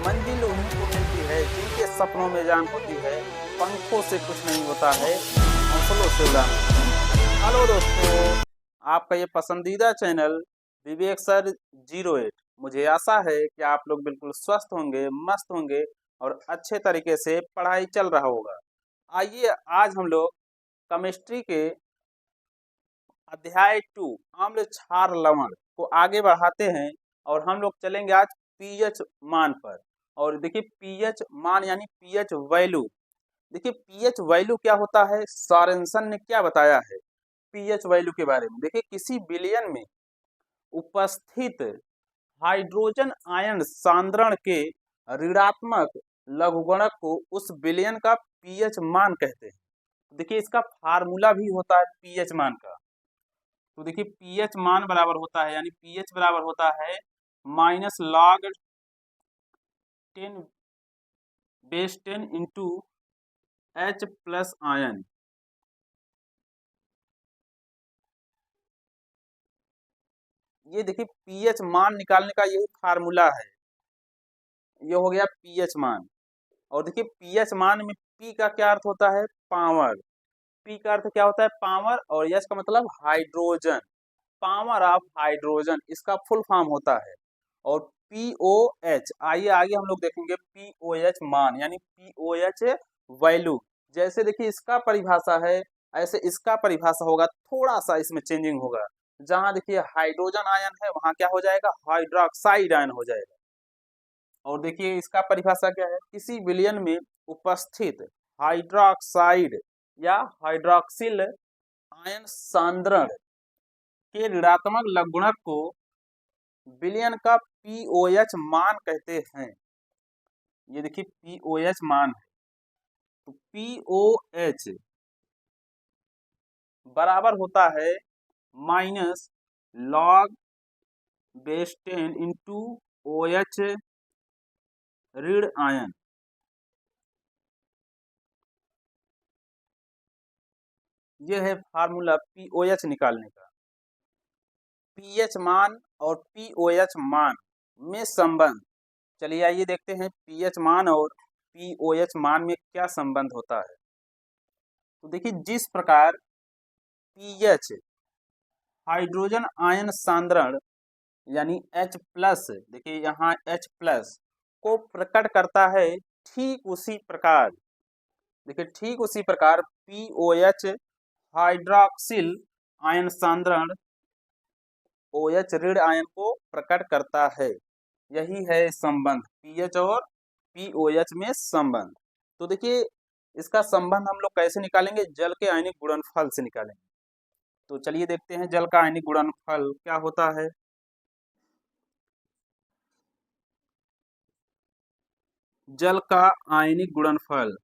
मंजिल उन्हीं को मिलती है जिनके सपनों में जान होती है, पंखों से कुछ नहीं होता है, हौसलों से उड़ान होती है। हेलो दोस्तों, आपका ये पसंदीदा चैनल विवेक सर 08। मुझे आशा है कि आप लोग बिल्कुल स्वस्थ होंगे, मस्त होंगे और अच्छे तरीके से पढ़ाई चल रहा होगा। आइए आज हम लोग केमिस्ट्री के अध्याय 2 आम्ल क्षार लवण को आगे बढ़ाते हैं और हम लोग चलेंगे आज पीएच मान पर। और देखिए पीएच मान यानी पीएच वैल्यू। देखिए पीएच वैल्यू क्या होता है, सॉरेनसन ने क्या बताया है पीएच वैल्यू के बारे में। देखिए किसी विलयन में उपस्थित हाइड्रोजन आयन सांद्रण के ऋणात्मक लघुगणक को उस विलयन का पीएच मान कहते हैं। देखिए इसका फार्मूला भी होता है पीएच मान का। तो देखिए पीएच मान बराबर होता है यानी पीएच बराबर होता है -log 10⁻10 into H plus ion. ये देखिए पीएच मान निकालने का यही फार्मूला है। ये हो गया पीएच मान। और देखिए पीएच मान में पी का क्या अर्थ होता है, पावर। पी का अर्थ क्या होता है, पावर। और एच का मतलब हाइड्रोजन, पावर ऑफ हाइड्रोजन इसका फुल फॉर्म होता है। और पीओएच, आइए आगे हम लोग देखेंगे पीओएच मान यानी पीओएच वैल्यू। जैसे देखिए इसका परिभाषा है ऐसे इसका परिभाषा होगा, थोड़ा सा इसमें चेंजिंग होगा। जहां देखिए हाइड्रोजन आयन है वहां क्या हो जाएगा, हाइड्रोक्साइड आयन हो जाएगा। और देखिए इसका परिभाषा क्या है, किसी विलयन में उपस्थित हाइड्रोक्साइड या हाइड्रोक्सिल आयन सांद्रण के ऋणात्मक लघुगणक को विलयन का पीओएच मान कहते हैं। ये देखिए पीओएच मान है। तो पीओएच बराबर होता है -log10 इंटू OH ऋण आयन। ये है फार्मूला पीओएच निकालने का। पीएच मान और पीओएच मान में संबंध, चलिए आइए देखते हैं पीएच मान और पीओएच मान में क्या संबंध होता है। तो देखिए जिस प्रकार पीएच हाइड्रोजन आयन सांद्रण यानी H प्लस, देखिए यहाँ H प्लस को प्रकट करता है, ठीक उसी प्रकार देखिए ठीक उसी प्रकार पीओएच हाइड्रोक्सिल आयन सांद्रण OH ऋण आयन को प्रकट करता है। यही है संबंध पीएच और पीओएच में संबंध। तो देखिए इसका संबंध हम लोग कैसे निकालेंगे, जल के आयनिक गुणनफल से निकालेंगे। तो चलिए देखते हैं जल का आयनिक गुणनफल क्या होता है। जल का आयनिक गुणनफल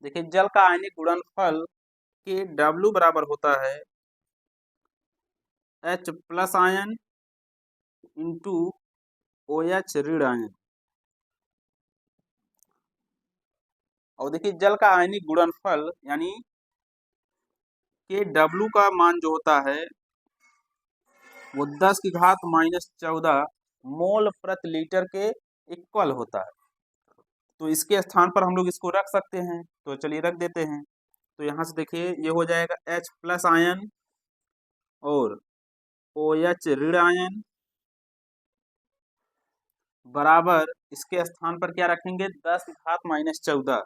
देखिए जल का आयनिक गुणनफल के W बराबर होता है H plus ion into OH ऋण आयन। और देखिए जल का आयनिक गुणनफल यानी के W का मान जो होता है वो 10 की घात -14 मोल प्रति लीटर के इक्वल होता है। तो इसके स्थान पर हम लोग इसको रख सकते हैं, तो चलिए रख देते हैं। तो यहाँ से देखिए ये हो जाएगा H प्लस आयन और OH ऋण आयन बराबर इसके स्थान पर क्या रखेंगे, 10 की घात -14,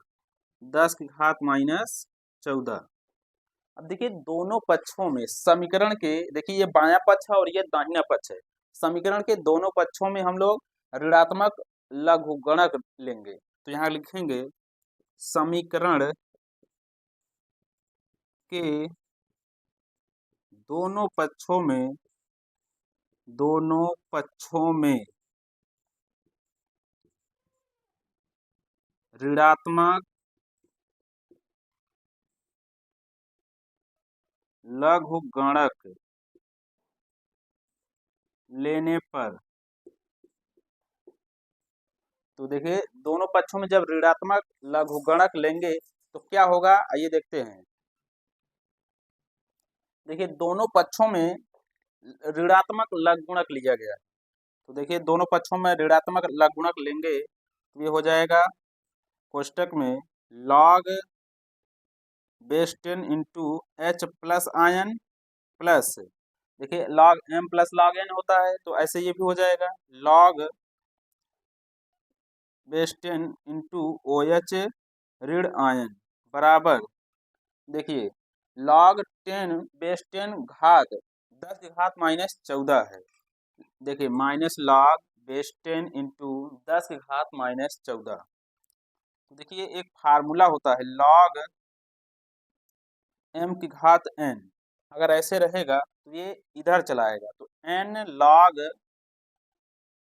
10 की घात -14। अब देखिए दोनों पक्षों में समीकरण के, देखिए ये बायां पक्ष है और ये दाहिना पक्ष है। समीकरण के दोनों पक्षों में हम लोग ऋणात्मक लघुगणक लेंगे। तो यहाँ लिखेंगे समीकरण के दोनों पक्षों में ऋणात्मक लघुगणक लेने पर, तो देखिए दोनों पक्षों में जब ऋणात्मक लघुगणक लेंगे तो क्या होगा, आइए देखते हैं। देखिए दोनों पक्षों में ऋणात्मक लघुगुणक लिया गया है। तो देखिए दोनों पक्षों में ऋणात्मक लघुगुणक लेंगे तो ये हो जाएगा कोष्टक में log base 10 into H plus ion plus, देखिए log m plus log n होता है तो ऐसे ये भी हो जाएगा log base 10 into O H ऋण आयन बराबर, देखिए log 10 बेस 10 घात 10 की घात माइनस 14 है। देखिए माइनस log बेस 10 इंटू 10 की घात माइनस 14। देखिए एक फार्मूला होता है log m की घात n, अगर ऐसे रहेगा तो ये इधर चलाएगा तो n log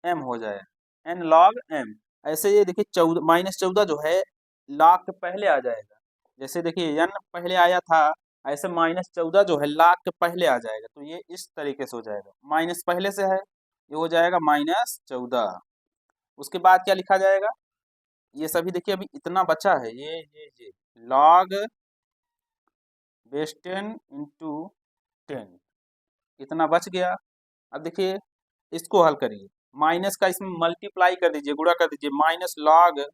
m हो जाएगा, n log m। ऐसे ये देखिए 14 माइनस 14 जो है लाख के पहले आ जाएगा, जैसे देखिए n पहले आया था ऐसे माइनस 14 जो है लाख के पहले आ जाएगा, तो ये इस तरीके से हो जाएगा, माइनस पहले से है ये हो जाएगा माइनस 14। उसके बाद क्या लिखा जाएगा, ये सभी देखिए अभी इतना बचा है ये log बेस 10 इंटू 10 इतना बच गया। अब देखिए इसको हल करिए, माइनस का इसमें मल्टीप्लाई कर दीजिए, गुणा कर दीजिए, minus log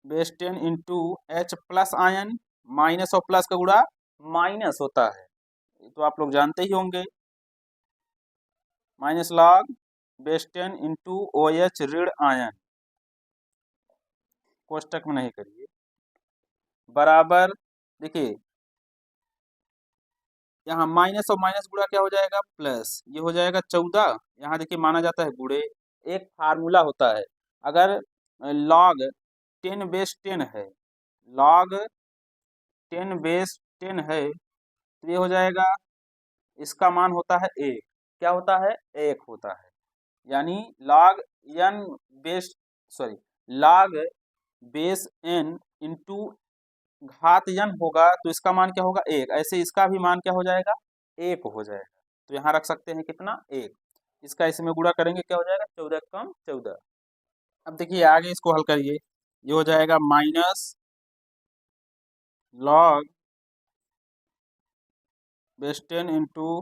base 10 into H plus ion, minus और प्लस का गुणा माइनस होता है, ये तो आप लोग जानते ही होंगे, minus log base 10 into O H ऋण आयन, कोष्टक में नहीं करिए, बराबर, देखिए यहाँ माइनस और माइनस गुणा क्या हो जाएगा प्लस, ये हो जाएगा 14, यहाँ देखिए माना जाता है गुणे। एक फार्मूला होता है, अगर log 10 बेस 10 है, log 10 बेस 10 है तो ये हो जाएगा, इसका मान होता है 1, क्या होता है 1 होता है, यानी log n base sorry log base n into घात n होगा तो इसका मान क्या होगा 1, ऐसे इसका भी मान क्या हो जाएगा 1 हो जाएगा, तो यहाँ रख सकते हैं कितना 1, इसका इसमें गुणा करेंगे क्या हो जाएगा 14 कम 14। अब देखिए आगे इसको हल करिए, ये हो जाएगा minus log base 10 into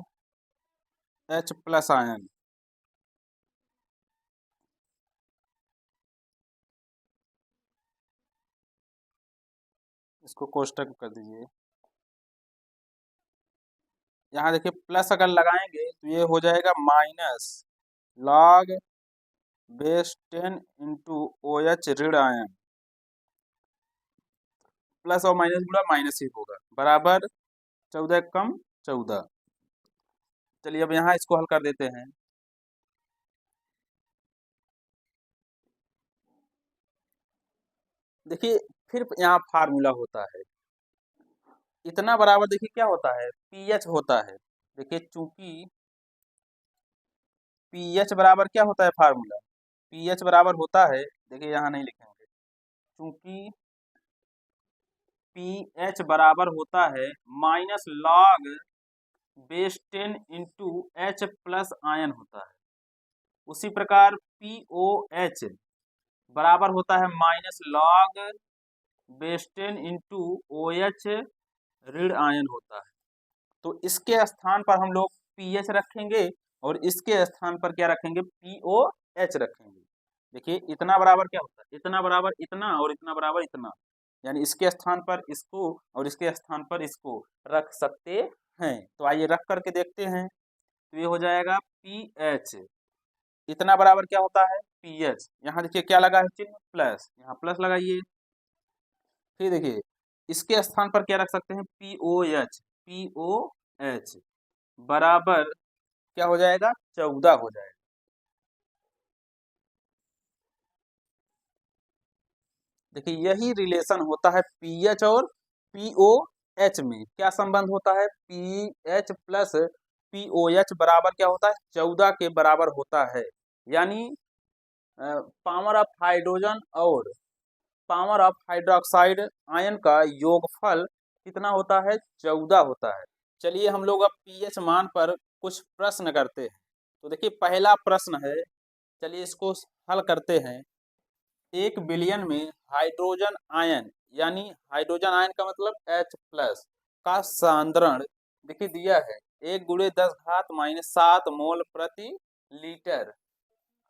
H plus ion, इसको कोष्टक कर दीजिए, यहाँ देखिए प्लस अगर लगाएंगे तो ये हो जाएगा minus log base 10 into O H ऋण आयन, प्लस और माइनस गुणा माइनस ही होगा, बराबर 14 कम 14। चलिए अब यहाँ इसको हल कर देते हैं, देखिए फिर यहाँ फार्मूला होता है, इतना बराबर देखिए क्या होता है पीएच होता है, देखिए चूंकि पीएच बराबर क्या होता है फार्मूला, पीएच बराबर होता है, देखिए यहाँ नहीं लिखेंगे, चूंकि पीएच बराबर होता है minus log base 10 into H plus ion होता है, उसी प्रकार पीओएच बराबर होता है minus log base 10 into O H ऋण आयन होता है। तो इसके स्थान पर हम लोग पीएच रखेंगे और इसके स्थान पर क्या रखेंगे पीओएच रखेंगे। देखिए इतना बराबर क्या होता है, इतना बराबर इतना और इतना बराबर इतना, यानी इसके स्थान पर इसको और इसके स्थान पर इसको रख सकते हैं। तो आइए रख करके देखते हैं, तो ये हो जाएगा पी एच, इतना बराबर क्या होता है पी एच, यहाँ देखिए क्या लगा है चिन्ह प्लस, यहाँ प्लस लगाइए, फिर देखिए इसके स्थान पर क्या रख सकते हैं P O H, P O H बराबर क्या हो जाएगा 14 हो जाएगा। देखिए यही रिलेशन होता है पीएच और पीओएच में, क्या संबंध होता है पीएच प्लस पीओएच बराबर क्या होता है 14 के बराबर होता है, यानी पावर ऑफ हाइड्रोजन और पावर ऑफ हाइड्रोक्साइड आयन का योगफल कितना होता है 14 होता है। चलिए हम लोग अब पीएच मान पर कुछ प्रश्न करते हैं, तो देखिए पहला प्रश्न है, चलिए इसको हल करते हैं, 1 बिलियन में हाइड्रोजन आयन, यानी हाइड्रोजन आयन का मतलब H प्लस का सांद्रण देखिए दिया है 1 × 10⁻⁷ मोल प्रति लीटर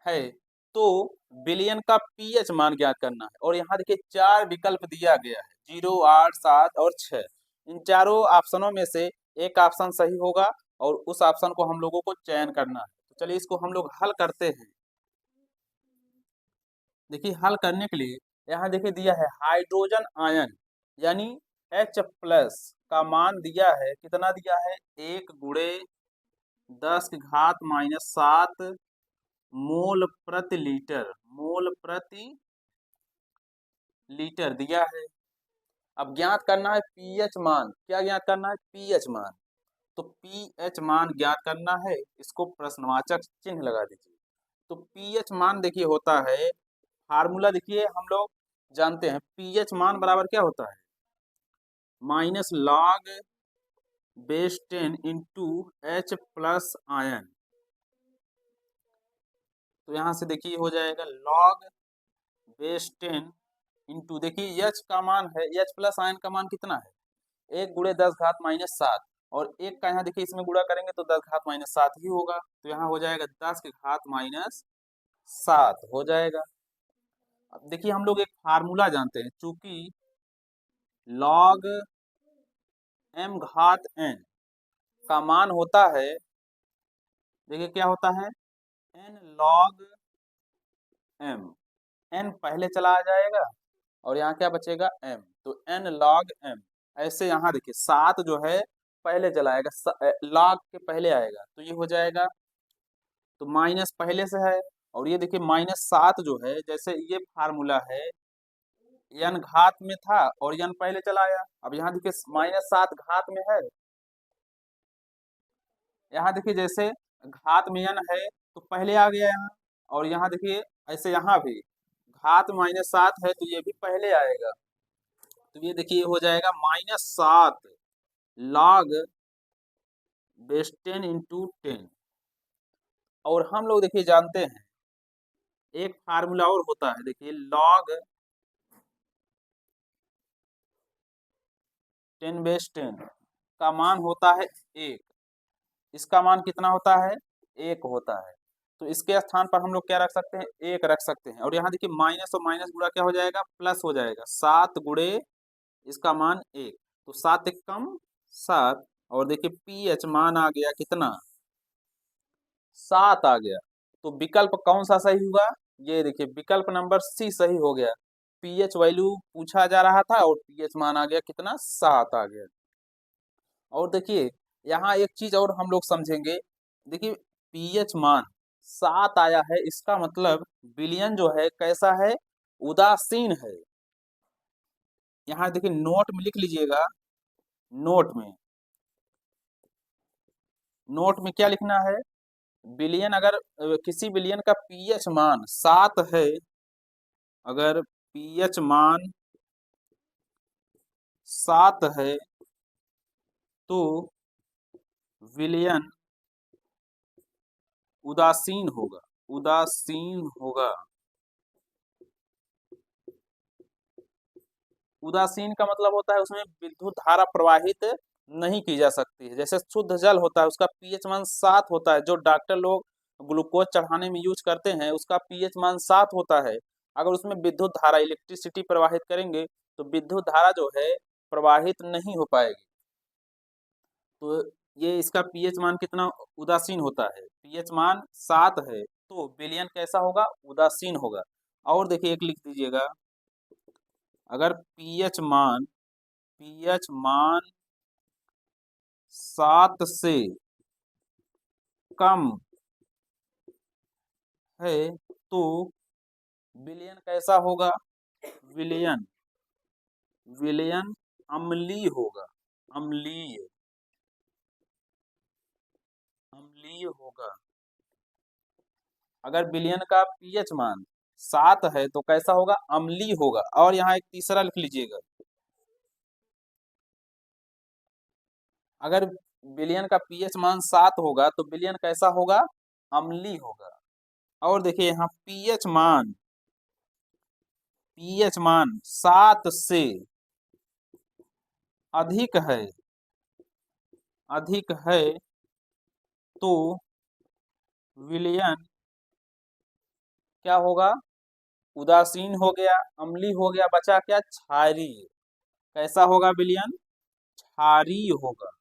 है, तो विलयन का पीएच मान ज्ञात करना है। और यहाँ देखिए 4 विकल्प दिया गया है 0, 8, 7 और 6। इन चारों ऑप्शनों में से एक ऑप्शन सही होगा और उस ऑप्शन को हम लोगों को चयन करना है। तो चलिए इसको हम लोग हल करते हैं। देखिए हल करने के लिए यहाँ देखिए दिया है हाइड्रोजन आयन यानी H+ का मान दिया है, कितना दिया है 1 × 10⁻⁷ मोल प्रति लीटर, मोल प्रति लीटर दिया है। अब ज्ञात करना है पीएच मान। क्या ज्ञात करना है? पीएच मान। तो पीएच मान ज्ञात करना है, इसको प्रश्नवाचक चिन्ह लगा दीजिए। तो पीएच मान देखिए होता है, फार्मूला देखिए हम लोग जानते हैं, पीएच मान बराबर क्या होता है -log⁻10 × H+ आयन। तो यहाँ से देखिए हो जाएगा log⁻10 इंटू देखिए H का मान है, H+ आयन का मान कितना है 1 × 10⁻⁷ और एक का यहाँ देखिए इसमें गुणा करेंगे तो 10⁻⁷ ही होगा। तो यहाँ हो जाएगा 10⁻⁷ हो जाएगा। अब देखिए हम लोग एक फार्मूला जानते हैं, चूंकि log⁻m⁴n का मान होता है, देखिए क्या होता है n log m, n पहले चला आ जाएगा और यहाँ क्या बचेगा m, तो n log m। ऐसे यहाँ देखिए 7 जो है पहले चला आएगा, log के पहले आएगा तो ये हो जाएगा, तो माइनस पहले से है और ये देखिए -7 जो है, जैसे ये फार्मूला है n घात में था और n पहले चला आया। अब यहाँ देखिए -7 घात में है, यहाँ देखिए जैसे घात में n है तो पहले आ गया यहाँ, और यहाँ देखिए ऐसे यहाँ भी घात में -7 है तो ये भी पहले आएगा। तो ये देखिए हो जाएगा -7 log⁻10 × 10। और हम लोग देखिए जानते हैं एक फार्मूला और होता है, देखिए log10/10 का मान होता है 1, इसका मान कितना होता है 1 होता है। तो इसके स्थान पर हम लोग क्या रख सकते हैं 1 रख सकते हैं, और यहाँ देखिए माइनस और माइनस गुणा क्या हो जाएगा प्लस हो जाएगा, 7 गुणे इसका मान 1, तो 7 एक कम 7, और देखिए पीएच मान आ गया कितना 7 आ गया। तो विकल्प कौन सा सही हुआ, ये देखिए विकल्प नंबर सी सही हो गया। पीएच वैल्यू पूछा जा रहा था और पीएच मान आ गया कितना 7 आ गया। और देखिए यहाँ एक चीज और हम लोग समझेंगे, देखिए पीएच मान 7 आया है, इसका मतलब विलयन जो है कैसा है उदासीन है। यहाँ देखिए नोट में लिख लीजिएगा, नोट में क्या लिखना है, विलयन अगर किसी विलयन का पीएच मान 7 है, अगर पीएच मान 7 है तो विलयन उदासीन होगा, उदासीन होगा। उदासीन का मतलब होता है उसमें विद्युत धारा प्रवाहित नहीं की जा सकती है। जैसे शुद्ध जल होता है उसका पीएच मान 7 होता है, जो डॉक्टर लोग ग्लूकोज चढ़ाने में यूज करते हैं उसका पीएच मान 7 होता है। अगर उसमें विद्युत धारा इलेक्ट्रिसिटी प्रवाहित करेंगे तो विद्युत धारा जो है प्रवाहित नहीं हो पाएगी। तो ये इसका पीएच मान कितना उदासीन होता है, पीएच मान 7 है तो विलयन कैसा होगा उदासीन होगा। और देखिए एक लिख दीजिएगा, अगर पीएच मान 7 से कम है तो विलयन कैसा होगा, विलयन अम्लीय होगा, अम्लीय होगा। अगर विलयन का पीएच मान 7 है तो कैसा होगा अम्लीय होगा। और यहाँ एक तीसरा लिख लीजिएगा, अगर विलयन का पीएच मान 7 होगा तो विलयन कैसा होगा अम्लीय होगा। और देखिए यहाँ पीएच मान 7 से अधिक है अधिक है तो विलयन क्या होगा, उदासीन हो गया, अम्लीय हो गया, बचा क्या, क्षारीय। कैसा होगा विलयन, क्षारीय होगा।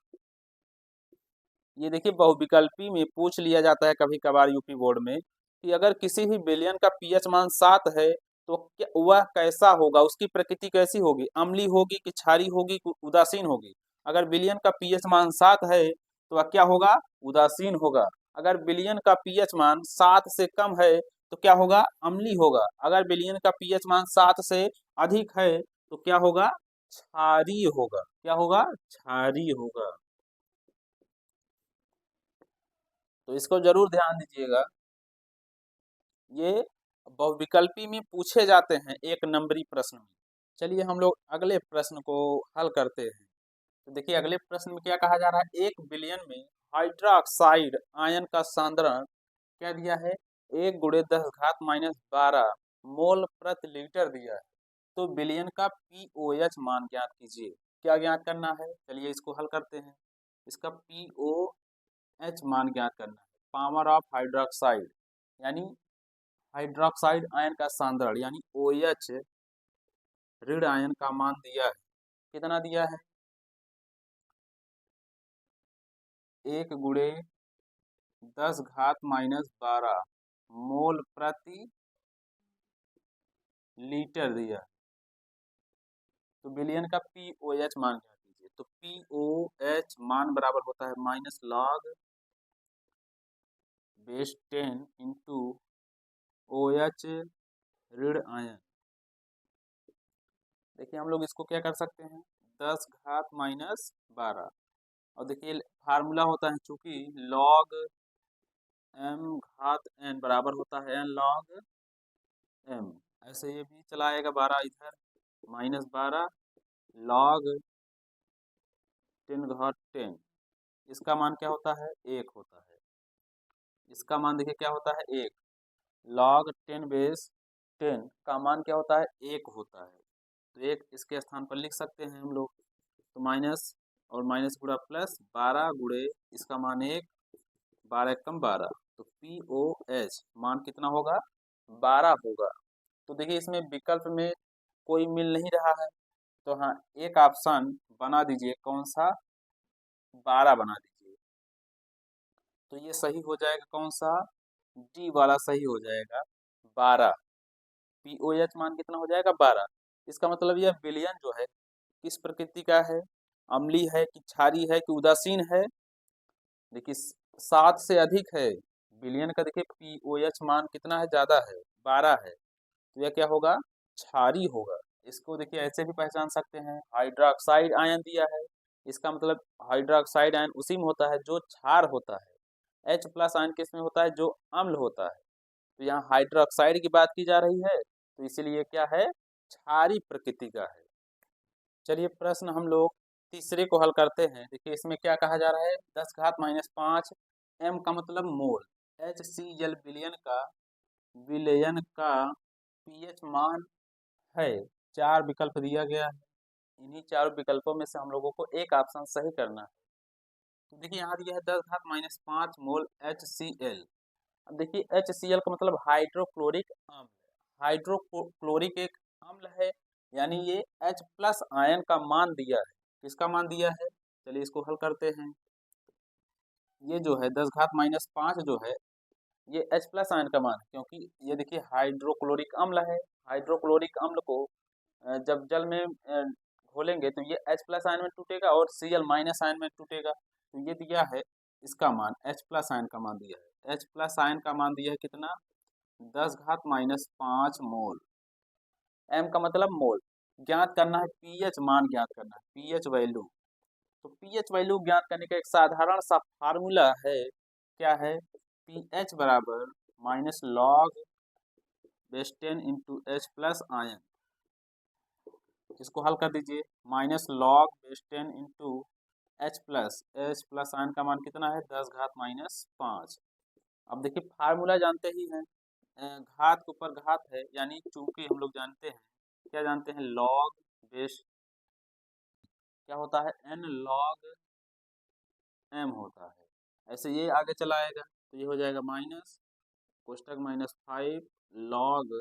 ये देखिए बहुविकल्पी में पूछ लिया जाता है कभी कभार यूपी बोर्ड में कि अगर किसी भी विलयन का पीएच मान 7 है तो क्या वह कैसा होगा, उसकी प्रकृति कैसी होगी, अम्लीय होगी कि क्षारीय होगी कि उदासीन होगी। अगर विलयन का पीएच मान 7 है तो वह क्या होगा, उदासीन होगा। अगर विलयन का पीएच मान 7 से कम है तो क्या होगा, अम्लीय होगा। अगर विलयन का पीएच मान 7 से अधिक है तो क्या होगा, क्षारीय होगा। क्या होगा, क्षारीय होगा। तो इसको जरूर ध्यान दीजिएगा, ये बहुविकल्पी में पूछे जाते हैं एक नंबरी प्रश्न में। चलिए हम लोग अगले प्रश्न को हल करते हैं। तो देखिए अगले प्रश्न में क्या कहा जा रहा है, 1 विलियन में हाइड्रोक्साइड आयन का सांद्रण क्या दिया है, 1 × 10⁻12 मोल प्रति लीटर दिया है। तो विलियन का पीओएच मान ज्ञात कीजिए। क्या ज्ञात करना है, चलिए इसको हल करते हैं। इसका पीओएच मान ज्ञात करना है, पावर ऑफ हाइड्रोक्साइड, यानी हाइड्रोक्साइड आयन का सांद्रण यानी OH ऋण आयन का मान दिया है। कितना दिया है, 1 × 10⁻12 मोल प्रति लीटर दिया है। तो विलयन का पीओएच मान क्या कीजिए, तो पीओएच मान बराबर होता है -log/10 इंटू OH ऋण आयन। देखिए हम लोग इसको क्या कर सकते हैं, 10⁻−12 और देखिए फार्मूला होता है चूंकि log m⁻n बराबर होता है log m। ऐसे ये भी चला आएगा 12 इधर, -12 log 10⁻10, इसका मान क्या होता है, 1 होता है। इसका मान देखिए क्या होता है, 1 log 10⁻10 का मान क्या होता है, 1 होता है। तो 1 इसके स्थान पर लिख सकते हैं हम लोग। तो माइनस और माइनस गुणा प्लस 12 गुणे इसका मान 1, 12 कम 12, तो पीओएच मान कितना होगा, 12 होगा। तो देखिए इसमें विकल्प में कोई मिल नहीं रहा है, तो हाँ एक ऑप्शन बना दीजिए, कौन सा, 12 बना दीजिए। तो ये सही हो जाएगा, कौन सा, डी वाला सही हो जाएगा, 12। पीओएच मान कितना हो जाएगा, 12। इसका मतलब यह विलयन जो है किस प्रकृति का है, अम्लीय है कि क्षारीय है कि उदासीन है। देखिए 7 से अधिक है, विलयन का देखिए पीओएच मान कितना है, ज्यादा है, 12 है, तो यह क्या होगा, क्षारीय होगा। इसको देखिए ऐसे भी पहचान सकते हैं, हाइड्रोक्साइड आयन दिया है, इसका मतलब हाइड्रोक्साइड आयन उसी में होता है जो क्षार होता है, H+ आयन किस में होता है, जो अम्ल होता है। तो यहाँ हाइड्रोक्साइड की बात की जा रही है, तो इसीलिए क्या है, क्षारीय प्रकृति का है। चलिए प्रश्न हम लोग तीसरे को हल करते हैं। देखिए इसमें क्या कहा जा रहा है, 10⁻⁻5 m का मतलब मोल HCl विलयन का पीएच मान है। 4 विकल्प दिया गया है, इन्हीं 4 विकल्पों में से हम लोगों को एक ऑप्शन सही करना है। तो देखिए यहाँ दिया है 10⁻5 मोल HCl। अब देखिए HCl का मतलब हाइड्रोक्लोरिक अम्ल, हाइड्रोक्लोरिक एक अम्ल है, यानी ये H+ आयन का मान दिया है। किसका मान दिया है, चलिए इसको हल करते हैं। ये जो है 10⁻5 जो है ये H+ आयन का मान है, क्योंकि ये देखिए हाइड्रोक्लोरिक अम्ल है। हाइड्रोक्लोरिक अम्ल को जब जल में घोलेंगे तो ये H+ आयन में टूटेगा और Cl- आयन में टूटेगा। तो ये दिया है इसका मान, H+ आयन का मान दिया है, H+ आयन का मान दिया है कितना, 10⁻5 मोल। m का मतलब मोल। ज्ञात करना है पीएच मान, ज्ञात करना है पीएच वैल्यू। तो पीएच वैल्यू ज्ञात करने का एक साधारण सा फार्मूला है, क्या है, पीएच बराबर -log/10 इंटू H+ आयन। इसको हल कर दीजिए, -log/10 इंटू H+ आयन का मान कितना है, 10⁻5। अब देखिए फार्मूला जानते ही हैं, घात के ऊपर घात है, यानी चूंकि हम लोग जानते हैं, क्या जानते हैं, लॉग बेस क्या होता है, n log m होता है। ऐसे ये आगे चला आएगा तो ये हो जाएगा माइनस कोष्टक -5 log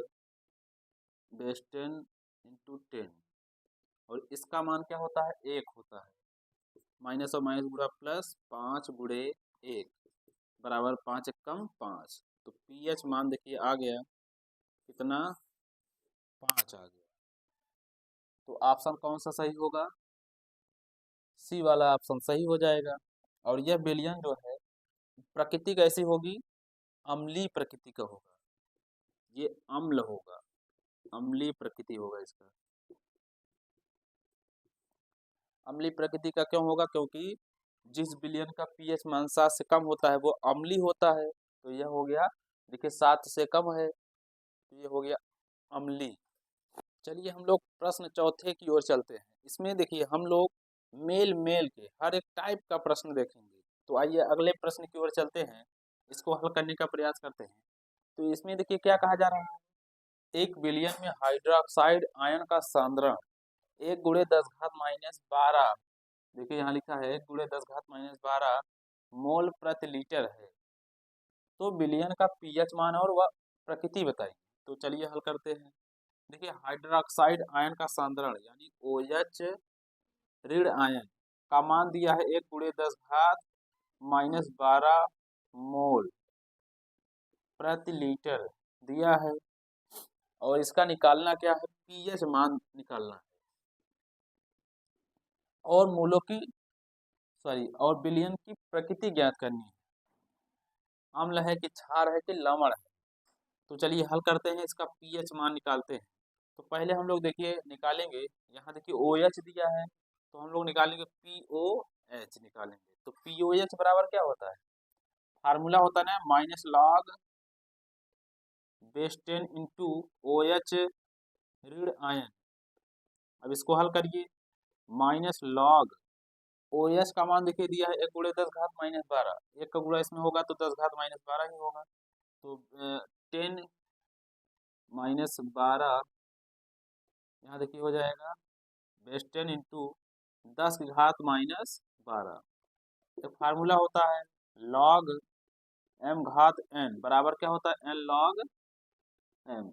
बेस 10 इंटू 10 और इसका मान क्या होता है 1 होता है। माइनस और माइनस गुणा प्लस 5 गुणे 1 बराबर 5 एकम 5। तो पीएच मान देखिए आ गया कितना 5 आ गया। तो ऑप्शन कौन सा सही होगा? सी वाला ऑप्शन सही हो जाएगा। और यह विलयन जो है प्रकृति कैसी होगी? अम्लीय प्रकृति का होगा, ये अम्ल होगा, अम्लीय प्रकृति होगा इसका। अम्लीय प्रकृति का क्यों होगा? क्योंकि जिस विलयन का पीएच मान 7 से कम होता है वो अम्लीय होता है। तो यह हो गया देखिए 7 से कम है तो ये हो गया अम्लीय। चलिए हम लोग प्रश्न चौथे की ओर चलते हैं। इसमें देखिए हम लोग मेल मेल के हर एक टाइप का प्रश्न देखेंगे। तो आइए अगले प्रश्न की ओर चलते हैं, इसको हल करने का प्रयास करते हैं। तो इसमें देखिए क्या कहा जा रहा है, एक विलयन में हाइड्रोक्साइड आयन का सांद्रण 1 गुणे 10 घात -12, देखिए यहाँ लिखा है 1 गुणे 10 घात -12 मोल प्रति लीटर है। तो विलयन का पीएच मान और वह प्रकृति बताइए। तो चलिए हल करते हैं। देखिए हाइड्रोक्साइड आयन का सांद्रण यानी OH ऋण आयन का मान दिया है 1 गुणे 10 घात -12 मोल प्रति लीटर दिया है। और इसका निकालना क्या है? पीएच मान निकालना है और मूलों की और विलयन की प्रकृति ज्ञात करनी है। अम्ल है कि क्षार है कि लवण है। तो चलिए हल करते हैं, इसका पीएच मान निकालते हैं। तो पहले हम लोग देखिए निकालेंगे, यहाँ देखिए OH दिया है तो हम लोग निकालेंगे POH निकालेंगे। तो POH बराबर क्या होता है? फार्मूला होता है ना minus log base 10 into OH ऋण आयन। अब इसको हल करिए, माइनस लॉग OH का मान देखिए दिया है 1 गुणे 10 घात -12, 1 का गुणा इसमें होगा तो 10 घात -12 ही होगा। तो 10 -12 यहाँ देखिए हो जाएगा बेस 10 इंटू 10 की घात -12। एक फार्मूला होता है लॉग m घात n बराबर क्या होता है n लॉग m।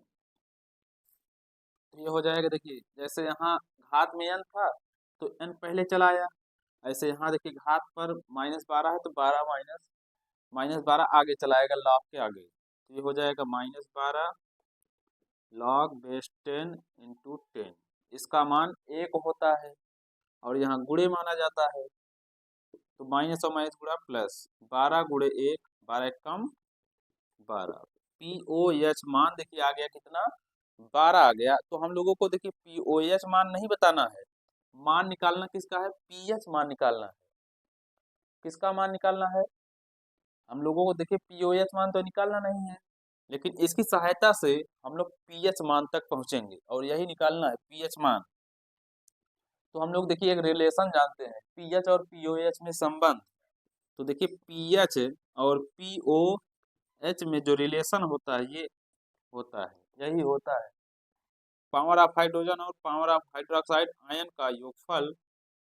तो ये हो जाएगा देखिए जैसे यहाँ घात में n था तो n पहले चला आया, ऐसे यहाँ देखिए घात पर -12 है तो 12 -12 आगे चलाएगा लॉग के आगे। तो ये हो जाएगा -12 लॉग बेस 10 इंटू 10, इसका मान 1 होता है और यहाँ गुणे माना जाता है। तो माइनस और माइनस गुणा प्लस 12 गुणे 1 12 कम 12। POH मान देखिए आ गया कितना 12 आ गया। तो हम लोगों को देखिए POH मान नहीं बताना है, मान निकालना किसका है? पीएच मान निकालना है। किसका मान निकालना है? हम लोगों को देखिए POH मान तो निकालना नहीं है, लेकिन इसकी सहायता से हम लोग पीएच मान तक पहुंचेंगे और यही निकालना है पीएच मान। तो हम लोग देखिए एक रिलेशन जानते हैं पीएच और POH में संबंध। तो देखिए पीएच और POH में जो रिलेशन होता है ये होता है, यही होता है पावर ऑफ हाइड्रोजन और पावर ऑफ हाइड्रोक्साइड आयन का योगफल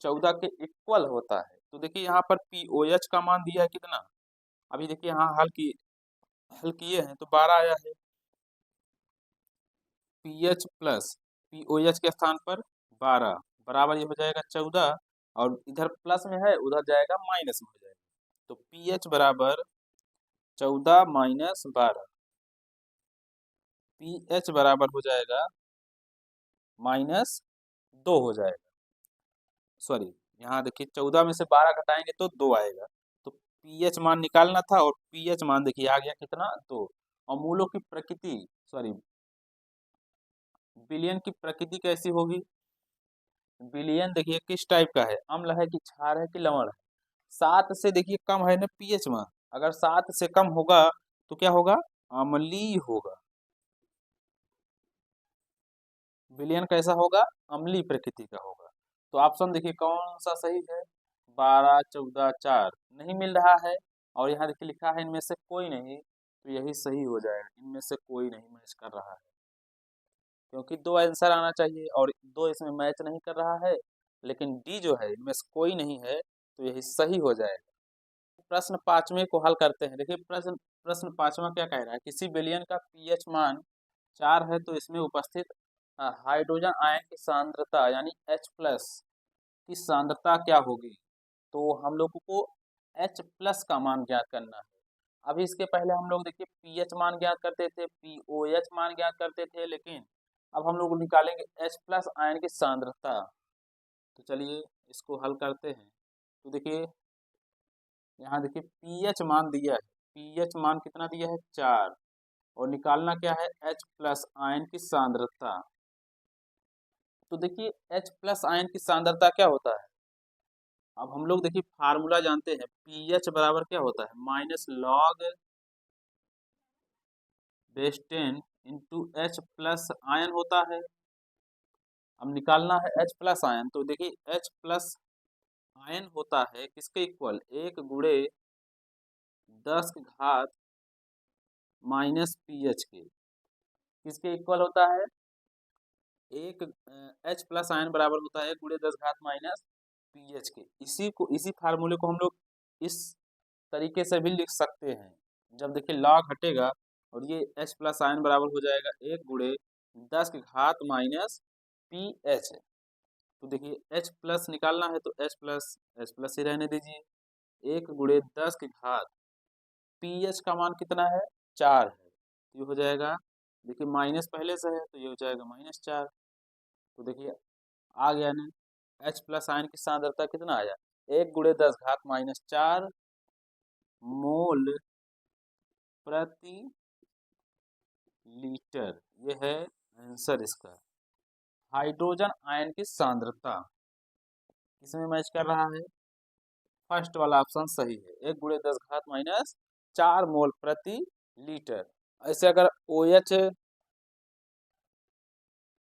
14 के इक्वल होता है। तो देखिए यहाँ पर POH का मान दिया है कितना, अभी देखिए यहाँ हल किए हैं तो 12 आया है। पीएच प्लस POH के स्थान पर 12 बराबर ये हो जाएगा 14 और इधर प्लस में है उधर जाएगा माइनस में हो जाएगा। तो पीएच बराबर 14 माइनस 12, पीएच बराबर हो जाएगा -2 हो जाएगा। सॉरी यहाँ देखिए 14 में से 12 घटाएंगे तो 2 आएगा। तो पीएच मान निकालना था और पीएच मान देखिए आ गया कितना 2। और मूलों की प्रकृति विलयन की प्रकृति कैसी होगी? विलयन देखिए किस टाइप का है, अम्ल है कि क्षार है कि लवण है। 7 से देखिए कम है ना पीएच मान, अगर 7 से कम होगा तो क्या होगा? अम्लीय होगा। विलयन कैसा होगा? अम्लीय प्रकृति का होगा। तो ऑप्शन देखिए कौन सा सही है? 12 14 4 नहीं मिल रहा है और यहाँ देखिए लिखा है इनमें से कोई नहीं, तो यही सही हो जाएगा, इनमें से कोई नहीं मैच कर रहा है। क्योंकि 2 आंसर आना चाहिए और 2 इसमें मैच नहीं कर रहा है, लेकिन डी जो है इनमें से कोई नहीं है तो यही सही हो जाएगा। प्रश्न 5वें को हल करते हैं। देखिए प्रश्न 5वां क्या कह रहा है, किसी विलयन का पीएच मान 4 है तो इसमें उपस्थित हाइड्रोजन आयन की सांद्रता यानी H+ की सांद्रता क्या होगी। तो हम लोगों को H+ का मान ज्ञात करना है। अभी इसके पहले हम लोग देखिए पीएच मान ज्ञात करते थे, पीओएच मान ज्ञात करते थे, लेकिन अब हम लोग निकालेंगे H+ आयन की सांद्रता। तो चलिए इसको हल करते हैं। तो देखिए यहाँ देखिए पीएच मान दिया है, पीएच मान कितना दिया है 4, और निकालना क्या है H+ आयन की सांद्रता। तो देखिए H+ आयन की सांद्रता क्या होता है, अब हम लोग देखिए फार्मूला जानते हैं, पीएच बराबर क्या होता है -log base 10 into H+ ion होता है। अब निकालना है H+ आयन, तो देखिए H+ आयन होता है किसके इक्वल, 1 गुणे 10 की घात -pH के, किसके इक्वल होता है, एक H+ आयन बराबर होता है 1 गुणे 10 घात -pH के। इसी फार्मूले को हम लोग इस तरीके से भी लिख सकते हैं, जब देखिए लॉग हटेगा और ये H+ आयन बराबर हो जाएगा 1 गुणे 10 की घात -pH। तो देखिए H+ निकालना है तो H+ ही रहने दीजिए, 1 गुणे 10 की घात pH का मान कितना है 4 है, तो ये हो जाएगा, देखिए माइनस पहले से है तो ये हो जाएगा -4। तो देखिए आ गया ना, H+ आयन की सांद्रता कितना आया, 1 गुणे 10 घात -4 मोल प्रति लीटर। ये है आंसर इसका। हाइड्रोजन आयन की सांद्रता किसमें मैच कर रहा है, फर्स्ट वाला ऑप्शन सही है, 1 गुणे 10 घात -4 मोल प्रति लीटर। ऐसे अगर OH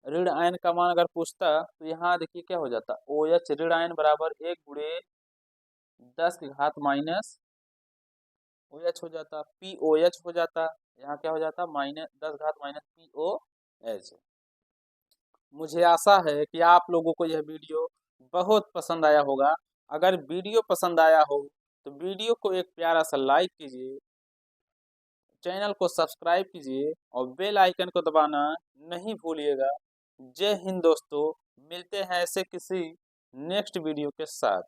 ऋण आयन का मान अगर पूछता तो यहाँ देखिए क्या हो जाता, OH ऋण आयन बराबर 1 गुणे 10 की घात OH हो जाता, POH हो जाता, यहाँ क्या हो जाता -10 घात POH। मुझे आशा है कि आप लोगों को यह वीडियो बहुत पसंद आया होगा। अगर वीडियो पसंद आया हो तो वीडियो को एक प्यारा सा लाइक कीजिए, चैनल को सब्सक्राइब कीजिए और बेल आइकन को दबाना नहीं भूलिएगा। जय हिंद दोस्तों, मिलते हैं ऐसे किसी नेक्स्ट वीडियो के साथ।